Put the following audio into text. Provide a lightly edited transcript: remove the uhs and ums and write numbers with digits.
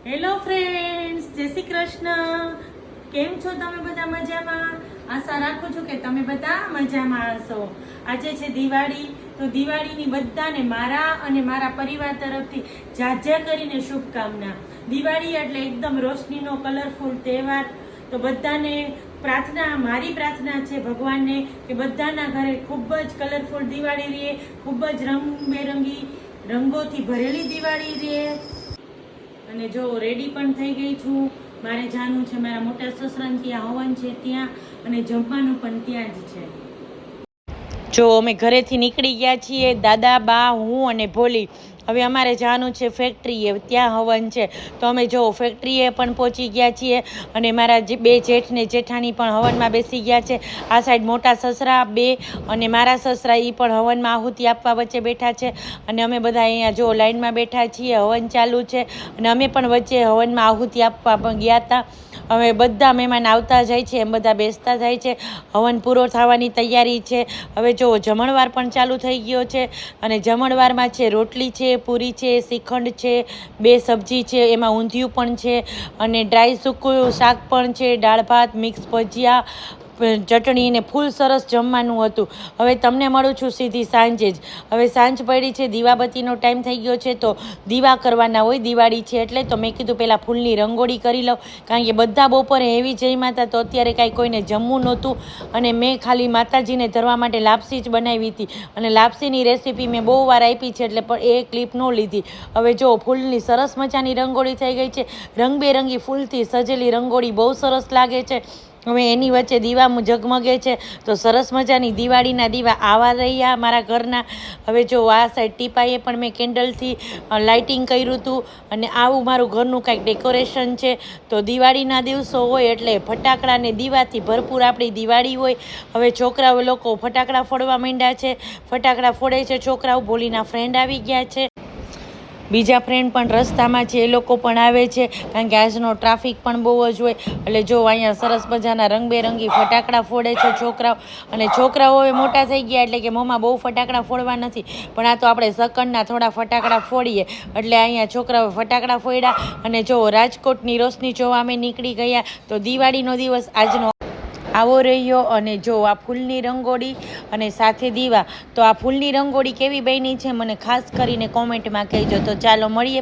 Hello friends, જય શ્રી કૃષ્ણ. કેમ છો તમે બધા? મજામાં? આશા રાખું છું કે તમે બધા મજામાં હશો. આજે છે દિવાળી, તો દિવાળીની બધાને મારા અને મારા પરિવાર તરફથી જાજા કરીને શુભકામના. દિવાળી એટલે એકદમ રોશનીનો કલરફુલ તહેવાર. તો બધાને પ્રાર્થના, મારી પ્રાર્થના છે ભગવાનને કે બધાના ઘરે ખૂબ જ કલરફુલ દિવાળી રહે, ખૂબ જ રંગબેરંગી રંગોથી ભરેલી દિવાળી રહે. અને જો રેડી પણ થઈ ગઈ છું. મારે જાનું છે મારા મોટા સસરાને ત્યાં હવન છે ત્યાં, અને જમવાનું પણ ત્યાં જ છે. જો અમે ઘરેથી નીકળી ગયા છીએ, દાદા, બા, હું અને ભોલી. હવે અમારે જવાનું છે ફેક્ટરીએ, ત્યાં હવન છે. તો અમે જો ફેક્ટરીએ પણ પહોંચી ગયા છીએ, અને મારા બે જેઠ ને જેઠાણી પણ હવનમાં બેસી ગયા છે. આ સાઈડ મોટા સસરા બે અને મારા સસરા એ પણ હવનમાં આહુતિ આપવા વચ્ચે બેઠા છે. અને અમે બધા અહીંયા જો લાઈનમાં બેઠા છીએ, હવન ચાલુ છે. અને અમે પણ વચ્ચે હવનમાં આહુતિ આપવા પણ ગયા હતા. હવે બધા મહેમાન આવતા જાય છે એમ બધા બેસતા જાય છે. હવન પૂરો થવાની તૈયારી છે. હવે જો જમણવાર પણ ચાલુ થઈ ગયો છે, અને જમણવારમાં છે રોટલી છે, પૂરી છે, શ્રીખંડ છે, બે સબ્જી છે, એમાં ઊંધિયું પણ છે, અને ડ્રાય સૂકું શાક પણ છે, દાળ ભાત, મિક્સ ભજીયા, ચટણી ને ફૂલ સરસ જમવાનું હતું. હવે તમને મળું છું સીધી સાંજે જ. હવે સાંજ પડી છે, દીવાબત્તીનો ટાઈમ થઈ ગયો છે, તો દીવા કરવાના હોય, દિવાળી છે એટલે. તો મેં કીધું પહેલાં ફૂલની રંગોળી કરી લઉં, કારણ કે બધા બપોરે હેવી જમ્યા હતા, તો અત્યારે કાંઈ કોઈને જમવું નહોતું. અને મેં ખાલી માતાજીને ધરવા માટે લાપસી જ બનાવી હતી, અને લાપસીની રેસીપી મેં બહુ વાર આપી છે, એટલે પણ એ ક્લિપ ન લીધી. હવે જો ફૂલની સરસ મજાની રંગોળી થઈ ગઈ છે. રંગબેરંગી ફૂલથી સજેલી રંગોળી બહુ સરસ લાગે છે. હવે એની વચ્ચે દીવા ઝગમગે છે, તો સરસ મજાની દિવાળીના દીવા આવા રહ્યા મારા ઘરના. હવે જો આ સાઈડ ટીપાએ પણ મેં કેન્ડલથી લાઇટિંગ કર્યું હતું, અને આવું મારું ઘરનું કાંઈક ડેકોરેશન છે. તો દિવાળીના દિવસો હોય એટલે ફટાકડા ને દીવાથી ભરપૂર આપણી દિવાળી હોય. હવે છોકરાઓ લોકો ફટાકડા ફોડવા માંડ્યા છે, ફટાકડા ફોડે છે છોકરાઓ. ભોલીના ફ્રેન્ડ આવી ગયા છે, બીજા ફ્રેન્ડ પણ રસ્તામાં છે, એ લોકો પણ આવે છે, કારણ કે આજનો ટ્રાફિક પણ બહુ જ હોય. એટલે જો અહીંયા સરસ મજાના રંગબેરંગી ફટાકડા ફોડે છે છોકરાઓ. અને છોકરાઓ હવે મોટા થઈ ગયા, એટલે કે મમ્મા બહુ ફટાકડા ફોડવા નથી, પણ આ તો આપણે સકનના થોડા ફટાકડા ફોડીએ. એટલે અહીંયા છોકરાઓ ફટાકડા ફોડ્યા. અને જો રાજકોટની રોશની જોવા અમે નીકળી ગયા. તો દિવાળીનો દિવસ આજનો આવો રહ્યો. અને જો આ ફૂલની રંગોળી અને સાથે દીવા, તો આ ફૂલની રંગોળી કેવી બની છે મને ખાસ કરીને કોમેન્ટમાં કહેજો. તો ચાલો મળીએ.